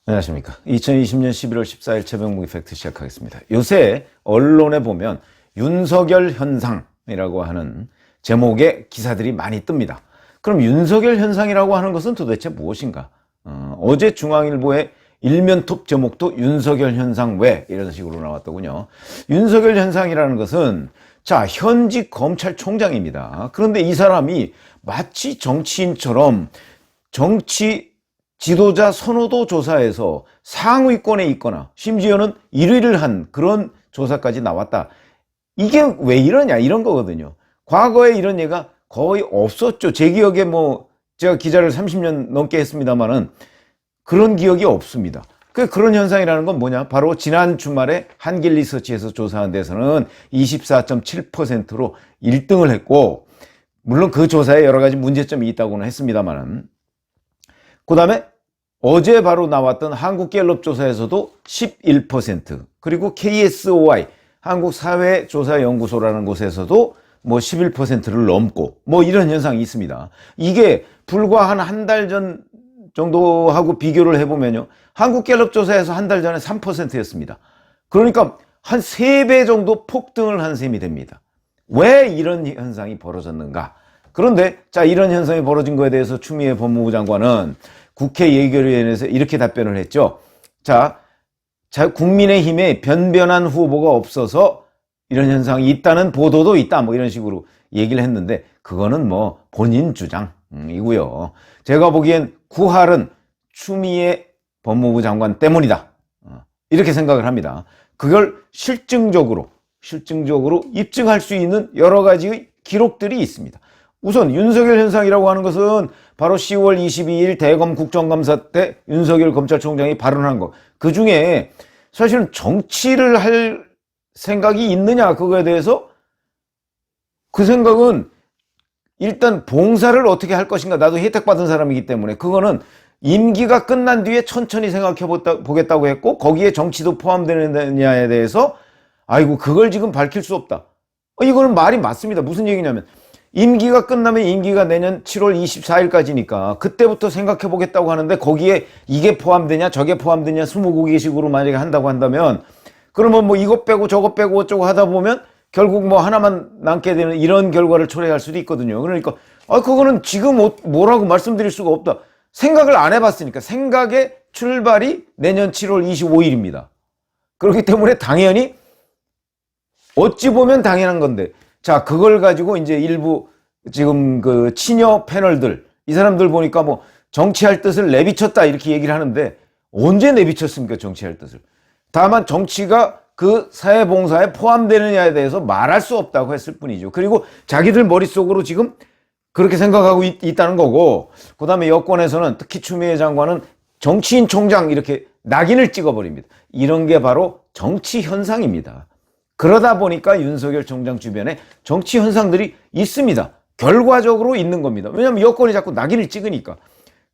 안녕하십니까. 2020년 11월 14일 최병묵의 팩트 시작하겠습니다. 요새 언론에 보면 윤석열 현상이라고 하는 제목의 기사들이 많이 뜹니다. 그럼 윤석열 현상이라고 하는 것은 도대체 무엇인가? 어제 중앙일보의 일면 톱 제목도 윤석열 현상 왜? 이런 식으로 나왔더군요. 윤석열 현상이라는 것은 자, 현직 검찰총장입니다. 그런데 이 사람이 마치 정치인처럼 정치 지도자 선호도 조사에서 상위권에 있거나 심지어는 1위를 한 그런 조사까지 나왔다. 이게 왜 이러냐 이런 거거든요. 과거에 이런 예가 거의 없었죠. 제 기억에 제가 기자를 30년 넘게 했습니다만은 그런 기억이 없습니다. 그런 현상이라는 건 뭐냐? 바로 지난 주말에 한길리서치에서 조사한 데서는 24.7%로 1등을 했고, 물론 그 조사에 여러 가지 문제점이 있다고는 했습니다만은, 그 다음에 어제 바로 나왔던 한국갤럽 조사에서도 11%, 그리고 KSOI, 한국사회조사연구소라는 곳에서도 11%를 넘고, 이런 현상이 있습니다. 이게 불과 한 달 전 정도하고 비교를 해보면요. 한국갤럽 조사에서 한 달 전에 3%였습니다. 그러니까 한 3배 정도 폭등을 한 셈이 됩니다. 왜 이런 현상이 벌어졌는가? 그런데 자, 이런 현상이 벌어진 거에 대해서 추미애 법무부 장관은 국회 예결위원회에서 이렇게 답변을 했죠. 자, 국민의힘에 변변한 후보가 없어서 이런 현상이 있다는 보도도 있다. 이런 식으로 얘기를 했는데 그거는 본인 주장이고요. 제가 보기엔 구할은 추미애 법무부 장관 때문이다. 이렇게 생각을 합니다. 그걸 실증적으로 입증할 수 있는 여러 가지의 기록들이 있습니다. 우선 윤석열 현상이라고 하는 것은 바로 10월 22일 대검 국정감사 때 윤석열 검찰총장이 발언한 것. 그중에 사실은 정치를 할 생각이 있느냐 그거에 대해서 그 생각은 일단 봉사를 어떻게 할 것인가. 나도 혜택받은 사람이기 때문에 그거는 임기가 끝난 뒤에 천천히 생각해 보겠다고 했고 거기에 정치도 포함되느냐에 대해서 아이고 그걸 지금 밝힐 수 없다. 이거는 말이 맞습니다. 무슨 얘기냐면 임기가 끝나면 임기가 내년 7월 24일까지니까 그때부터 생각해 보겠다고 하는데 거기에 이게 포함되냐 저게 포함되냐 20곡의식으로 만약에 한다고 한다면 그러면 이것 빼고 저것 빼고 어쩌고 하다 보면 결국 하나만 남게 되는 이런 결과를 초래할 수도 있거든요. 그러니까 그거는 지금 뭐라고 말씀드릴 수가 없다. 생각을 안 해봤으니까. 생각의 출발이 내년 7월 25일입니다. 그렇기 때문에 당연히 어찌 보면 당연한 건데 자, 그걸 가지고 이제 일부 지금 그 친여 패널들 이 사람들 보니까 정치할 뜻을 내비쳤다 이렇게 얘기를 하는데 언제 내비쳤습니까? 정치할 뜻을. 다만 정치가 그 사회봉사에 포함되느냐에 대해서 말할 수 없다고 했을 뿐이죠. 그리고 자기들 머릿속으로 지금 그렇게 생각하고 있다는 거고 그 다음에 여권에서는 특히 추미애 장관은 정치인 총장 이렇게 낙인을 찍어버립니다. 이런 게 바로 정치 현상입니다. 그러다 보니까 윤석열 총장 주변에 정치 현상들이 있습니다. 결과적으로 있는 겁니다. 왜냐하면 여권이 자꾸 낙인을 찍으니까.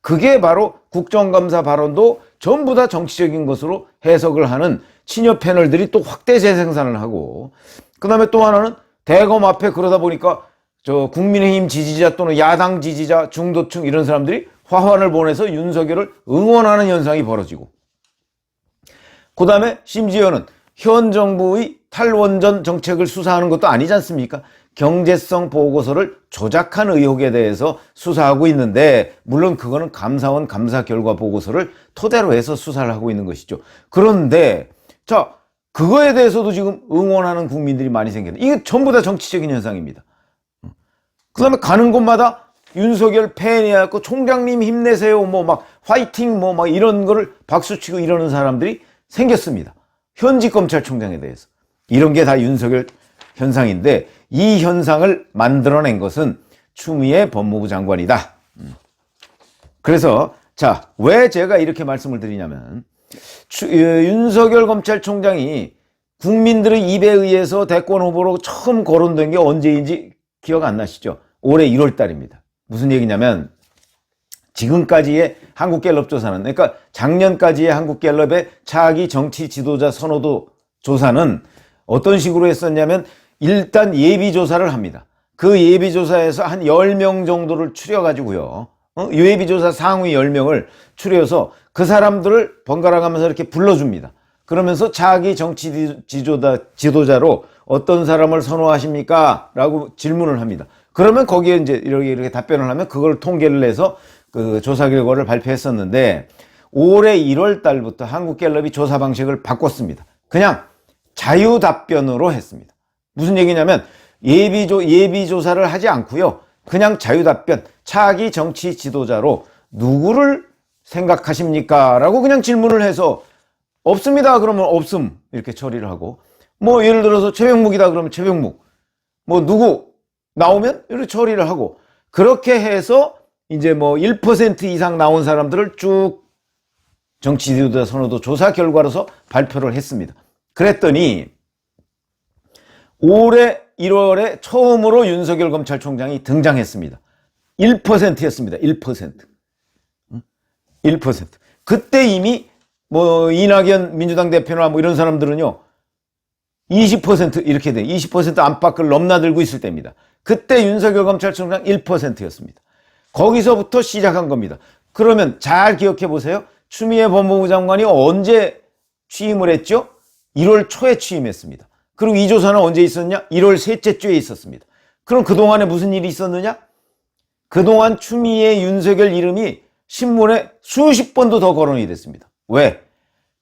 그게 바로 국정감사 발언도 전부 다 정치적인 것으로 해석을 하는 친여 패널들이 또 확대 재생산을 하고 그 다음에 또 하나는 대검 앞에 그러다 보니까 국민의힘 지지자 또는 야당 지지자 중도층 이런 사람들이 화환을 보내서 윤석열을 응원하는 현상이 벌어지고 그 다음에 심지어는 현 정부의 탈원전 정책을 수사하는 것도 아니지 않습니까? 경제성 보고서를 조작한 의혹에 대해서 수사하고 있는데 물론 그거는 감사원 감사 결과 보고서를 토대로 해서 수사를 하고 있는 것이죠. 그런데 자, 그거에 대해서도 지금 응원하는 국민들이 많이 생겼는데 이게 전부 다 정치적인 현상입니다. 그 다음에 가는 곳마다 윤석열 팬이었고 총장님 힘내세요 화이팅 이런 거를 박수치고 이러는 사람들이 생겼습니다. 현직 검찰총장에 대해서. 이런 게 다 윤석열 현상인데 이 현상을 만들어낸 것은 추미애 법무부 장관이다. 그래서 자, 왜 제가 이렇게 말씀을 드리냐면 윤석열 검찰총장이 국민들의 입에 의해서 대권 후보로 처음 거론된 게 언제인지 기억 안 나시죠? 올해 1월 달입니다. 무슨 얘기냐면 지금까지의 한국갤럽 조사는 그러니까 작년까지의 한국갤럽의 차기 정치 지도자 선호도 조사는 어떤 식으로 했었냐면 일단 예비조사를 합니다. 그 예비조사에서 한 10명 정도를 추려가지고요. 예비조사 상위 10명을 추려서 그 사람들을 번갈아 가면서 이렇게 불러줍니다. 그러면서 자기 정치 지도자로 어떤 사람을 선호하십니까? 라고 질문을 합니다. 그러면 거기에 이제 이렇게 답변을 하면 그걸 통계를 내서 그 조사 결과를 발표했었는데, 올해 1월 달부터 한국갤럽이 조사 방식을 바꿨습니다. 그냥 자유답변으로 했습니다. 무슨 얘기냐면 예비조사를 하지 않고요. 그냥 자유답변, 차기 정치 지도자로 누구를 생각하십니까? 라고 그냥 질문을 해서 없습니다. 그러면 없음 이렇게 처리를 하고, 뭐 예를 들어서 최병묵이다 그러면 최병묵, 뭐 누구 나오면 이렇게 처리를 하고, 그렇게 해서 이제 뭐 1% 이상 나온 사람들을 쭉 정치 지도자 선호도 조사 결과로서 발표를 했습니다. 그랬더니 올해 1월에 처음으로 윤석열 검찰총장이 등장했습니다. 1%였습니다. 1%. 1%. 그때 이미 뭐 이낙연 민주당 대표나 뭐 이런 사람들은요 20% 이렇게 돼. 20% 안팎을 넘나들고 있을 때입니다. 그때 윤석열 검찰총장 1%였습니다. 거기서부터 시작한 겁니다. 그러면 잘 기억해 보세요. 추미애 법무부 장관이 언제 취임을 했죠? 1월 초에 취임했습니다. 그리고 이 조사는 언제 있었냐? 1월 셋째 주에 있었습니다. 그럼 그동안에 무슨 일이 있었느냐? 그동안 추미애, 윤석열 이름이 신문에 수십 번도 더 거론이 됐습니다. 왜?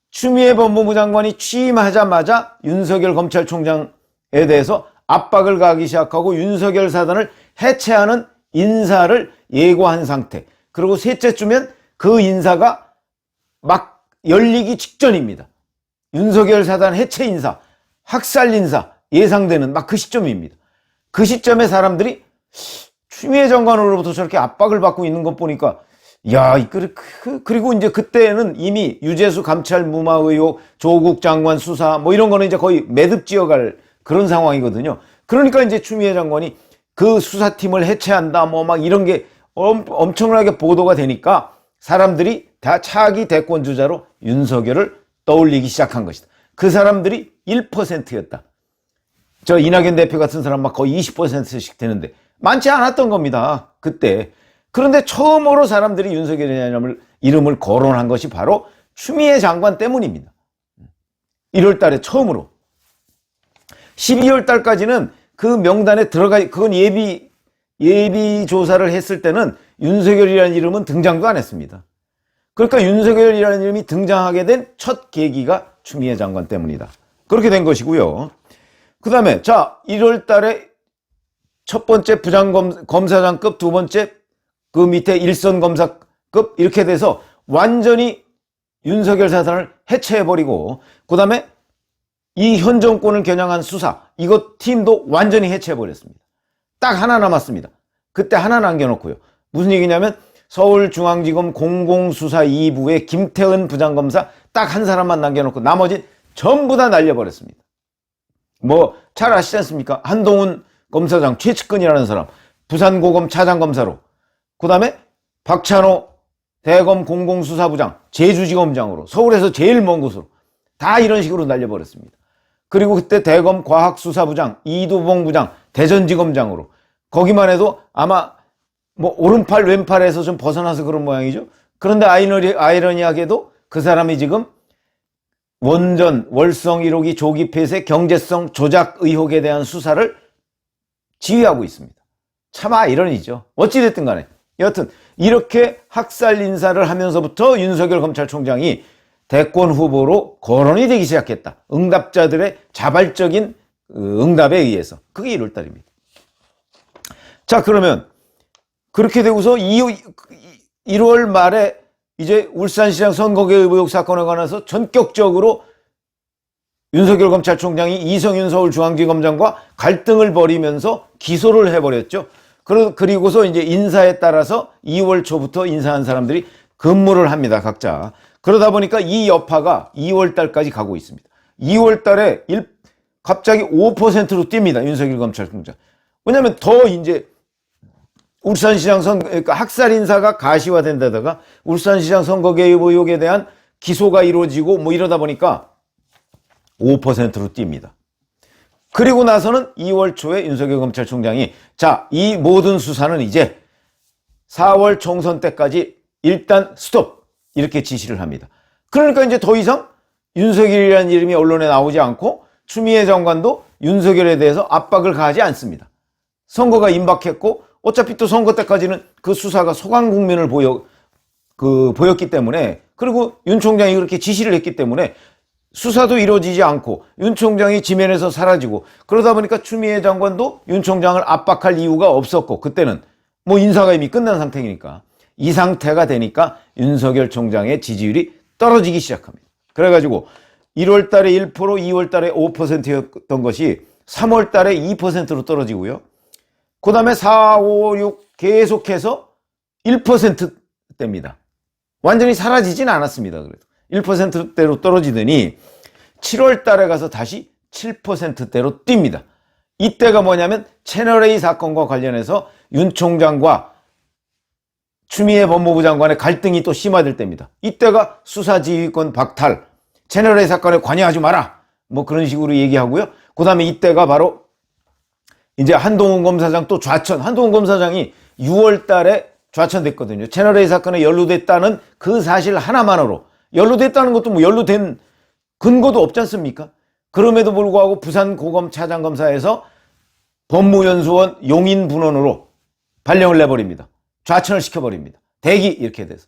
추미애 법무부 장관이 취임하자마자 윤석열 검찰총장에 대해서 압박을 가하기 시작하고 윤석열 사단을 해체하는 인사를 예고한 상태. 그리고 셋째 주면 그 인사가 막 열리기 직전입니다. 윤석열 사단 해체 인사, 학살 인사 예상되는 막 그 시점입니다. 그 시점에 사람들이 추미애 장관으로부터 저렇게 압박을 받고 있는 것 보니까, 야, 그리고 이제 그때는 이미 유재수 감찰 무마 의혹, 조국 장관 수사 뭐 이런 거는 이제 거의 매듭지어갈 그런 상황이거든요. 그러니까 이제 추미애 장관이 그 수사팀을 해체한다 뭐 막 이런 게 엄청나게 보도가 되니까 사람들이 다 차기 대권 주자로 윤석열을 떠올리기 시작한 것이다. 그 사람들이 1%였다. 저 이낙연 대표 같은 사람 막 거의 20%씩 되는데 많지 않았던 겁니다. 그때. 그런데 처음으로 사람들이 윤석열이라는 이름을 거론한 것이 바로 추미애 장관 때문입니다. 1월 달에 처음으로. 12월 달까지는 그 명단에 그건 예비 조사를 했을 때는 윤석열이라는 이름은 등장도 안 했습니다. 그러니까 윤석열이라는 이름이 등장하게 된 첫 계기가 추미애 장관 때문이다. 그렇게 된 것이고요. 그 다음에, 자, 1월 달에 첫 번째 부장검사장급, 두 번째 그 밑에 일선 검사급 이렇게 돼서 완전히 윤석열 사단을 해체해버리고, 그 다음에 이 현 정권을 겨냥한 수사, 이거 팀도 완전히 해체해버렸습니다. 딱 하나 남았습니다. 그때 하나 남겨놓고요. 무슨 얘기냐면 서울중앙지검 공공수사 2부의 김태은 부장검사 딱 한 사람만 남겨놓고 나머지 전부 다 날려버렸습니다. 뭐 잘 아시지 않습니까? 한동훈 검사장 최측근이라는 사람 부산고검 차장검사로, 그 다음에 박찬호 대검 공공수사부장 제주지검장으로, 서울에서 제일 먼 곳으로 다 이런 식으로 날려버렸습니다. 그리고 그때 대검 과학수사부장 이두봉 부장 대전지검장으로, 거기만 해도 아마 뭐 오른팔 왼팔에서 좀 벗어나서 그런 모양이죠. 그런데 아이러니하게도 그 사람이 지금 원전 월성 1호기 조기 폐쇄 경제성 조작 의혹에 대한 수사를 지휘하고 있습니다. 참 아이러니죠. 어찌됐든 간에 여하튼 이렇게 학살 인사를 하면서부터 윤석열 검찰총장이 대권 후보로 거론이 되기 시작했다. 응답자들의 자발적인 응답에 의해서. 그게 1월 달입니다. 자, 그러면 그렇게 되고서 1월 말에 이제 울산시장 선거개 의혹 사건에 관해서 전격적으로 윤석열 검찰총장이 이성윤 서울중앙지검장과 갈등을 벌이면서 기소를 해버렸죠. 그리고서 이제 인사에 따라서 2월 초부터 인사한 사람들이 근무를 합니다, 각자. 그러다 보니까 이 여파가 2월 달까지 가고 있습니다. 2월 달에 갑자기 5%로 뜁니다, 윤석열 검찰총장. 왜냐면 더 이제 울산시장 그러니까 학살 인사가 가시화된다다가 울산시장 선거 개입 의혹에 대한 기소가 이루어지고 뭐 이러다 보니까 5%로 뜁니다. 그리고 나서는 2월 초에 윤석열 검찰총장이 자, 이 모든 수사는 이제 4월 총선 때까지 일단 스톱 이렇게 지시를 합니다. 그러니까 이제 더 이상 윤석열이라는 이름이 언론에 나오지 않고 추미애 장관도 윤석열에 대해서 압박을 가하지 않습니다. 선거가 임박했고 어차피 또 선거 때까지는 그 수사가 소강 국면을 보였기 때문에, 그리고 윤 총장이 그렇게 지시를 했기 때문에 수사도 이루어지지 않고 윤 총장이 지면에서 사라지고, 그러다 보니까 추미애 장관도 윤 총장을 압박할 이유가 없었고, 그때는 뭐 인사가 이미 끝난 상태니까, 이 상태가 되니까 윤석열 총장의 지지율이 떨어지기 시작합니다. 그래가지고 1월 달에 1%, 2월 달에 5%였던 것이 3월 달에 2%로 떨어지고요. 그 다음에 4, 5, 6 계속해서 1%대입니다. 완전히 사라지진 않았습니다. 그래도 1%대로 떨어지더니 7월 달에 가서 다시 7%대로 뜁니다. 이때가 뭐냐면 채널A 사건과 관련해서 윤 총장과 추미애 법무부 장관의 갈등이 또 심화될 때입니다. 이때가 수사지휘권 박탈, 채널A 사건에 관여하지 마라, 뭐 그런 식으로 얘기하고요. 그 다음에 이때가 바로 이제 한동훈 검사장 또 좌천, 한동훈 검사장이 6월 달에 좌천됐거든요. 채널A 사건에 연루됐다는 그 사실 하나만으로, 연루됐다는 것도 뭐 연루된 근거도 없지 않습니까? 그럼에도 불구하고 부산고검 차장검사에서 법무연수원 용인분원으로 발령을 내버립니다. 좌천을 시켜버립니다. 대기 이렇게 돼서.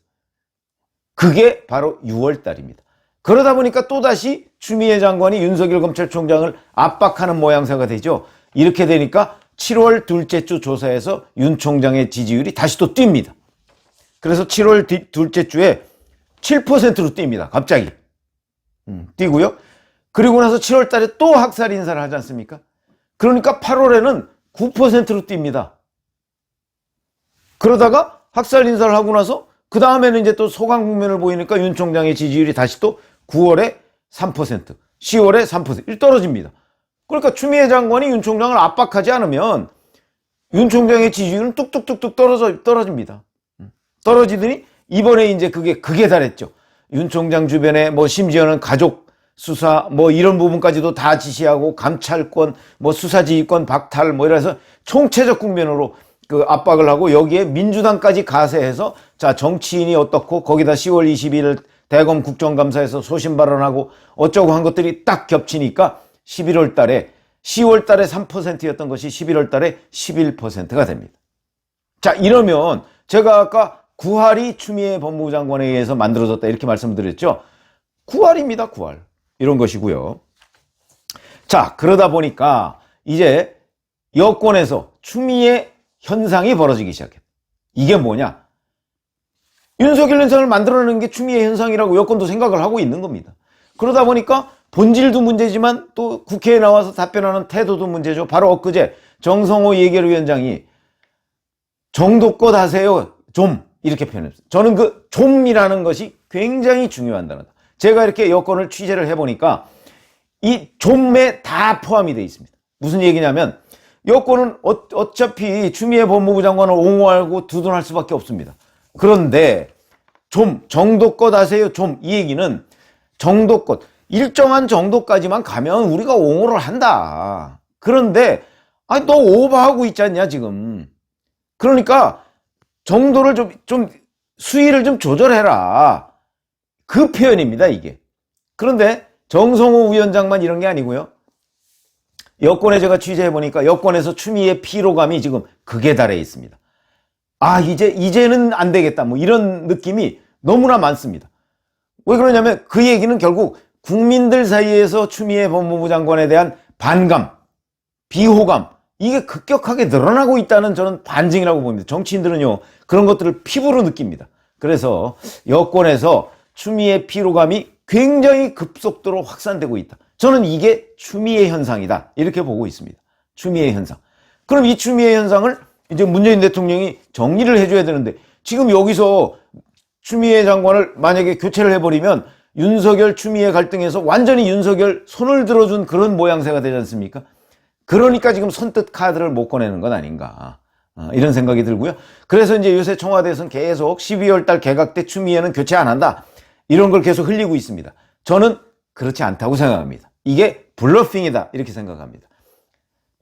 그게 바로 6월 달입니다. 그러다 보니까 또다시 추미애 장관이 윤석열 검찰총장을 압박하는 모양새가 되죠. 이렇게 되니까 7월 둘째 주 조사에서 윤 총장의 지지율이 다시 또 뜁니다. 그래서 7월 둘째 주에 7%로 뜁니다. 갑자기. 뛰고요. 그리고 나서 7월 달에 또 학살 인사를 하지 않습니까? 그러니까 8월에는 9%로 뜁니다. 그러다가 학살 인사를 하고 나서 그 다음에는 이제 또 소강 국면을 보이니까 윤 총장의 지지율이 다시 또 9월에 3%, 10월에 3% 떨어집니다. 그러니까 추미애 장관이 윤 총장을 압박하지 않으면 윤 총장의 지지율은 뚝뚝뚝뚝 떨어집니다. 떨어지더니 이번에 이제 그게 극에 달했죠. 윤 총장 주변에 뭐 심지어는 가족 수사 뭐 이런 부분까지도 다 지시하고 감찰권 뭐 수사지휘권 박탈 뭐 이래서 총체적 국면으로 그 압박을 하고, 여기에 민주당까지 가세해서 자 정치인이 어떻고 거기다 10월 21일 대검 국정감사에서 소신 발언하고 어쩌고 한 것들이 딱 겹치니까 11월 달에 10월 달에 3%였던 것이 11월 달에 11%가 됩니다. 자, 이러면 제가 아까 구할이 추미애 법무부 장관에 의해서 만들어졌다 이렇게 말씀드렸죠. 구할입니다. 구할. 이런 것이고요. 자, 그러다 보니까 이제 여권에서 추미애 현상이 벌어지기 시작했다. 이게 뭐냐? 윤석열 현상을 만들어내는 게 추미애 현상이라고 여권도 생각을 하고 있는 겁니다. 그러다 보니까 본질도 문제지만 또 국회에 나와서 답변하는 태도도 문제죠. 바로 엊그제 정성호 예결위원장이 정도껏 하세요. 좀 이렇게 표현했어요. 저는 그 좀이라는 것이 굉장히 중요한 단어다. 제가 이렇게 여권을 취재를 해보니까 이 좀에 다 포함이 되어 있습니다. 무슨 얘기냐면 여권은 어차피 추미애 법무부 장관을 옹호하고 두둔할 수밖에 없습니다. 그런데 좀 정도껏 하세요. 좀 이 얘기는 정도껏 일정한 정도까지만 가면 우리가 옹호를 한다. 그런데 아니 너 오버하고 있지 않냐 지금. 그러니까 정도를 좀 수위를 좀 조절해라. 그 표현입니다 이게. 그런데 정성호 위원장만 이런 게 아니고요. 여권에 제가 취재해보니까 여권에서 추미애 피로감이 지금 극에 달해 있습니다. 아 이제는 안 되겠다 뭐 이런 느낌이 너무나 많습니다. 왜 그러냐면 그 얘기는 결국 국민들 사이에서 추미애 법무부 장관에 대한 반감, 비호감 이게 급격하게 늘어나고 있다는 저는 반증이라고 봅니다. 정치인들은요 그런 것들을 피부로 느낍니다. 그래서 여권에서 추미애 피로감이 굉장히 급속도로 확산되고 있다. 저는 이게 추미애 현상이다 이렇게 보고 있습니다. 추미애 현상. 그럼 이 추미애 현상을 이제 문재인 대통령이 정리를 해줘야 되는데 지금 여기서 추미애 장관을 만약에 교체를 해버리면 윤석열 추미애 갈등에서 완전히 윤석열 손을 들어준 그런 모양새가 되지 않습니까? 그러니까 지금 선뜻 카드를 못 꺼내는 건 아닌가 이런 생각이 들고요. 그래서 이제 요새 청와대에서는 계속 12월 달 개각 때 추미애는 교체 안 한다 이런 걸 계속 흘리고 있습니다. 저는 그렇지 않다고 생각합니다. 이게 블러핑이다 이렇게 생각합니다.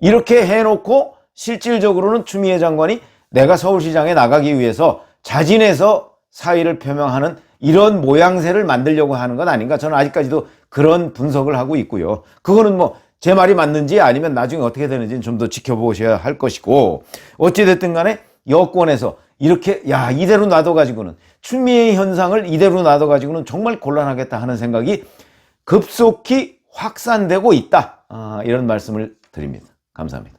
이렇게 해놓고 실질적으로는 추미애 장관이 내가 서울시장에 나가기 위해서 자진해서 사의를 표명하는 이런 모양새를 만들려고 하는 건 아닌가, 저는 아직까지도 그런 분석을 하고 있고요. 그거는 뭐 제 말이 맞는지 아니면 나중에 어떻게 되는지는 좀 더 지켜보셔야 할 것이고, 어찌됐든 간에 여권에서 이렇게 이대로 놔둬가지고는, 추미애 현상을 이대로 놔둬가지고는 정말 곤란하겠다 하는 생각이 급속히 확산되고 있다, 이런 말씀을 드립니다. 감사합니다.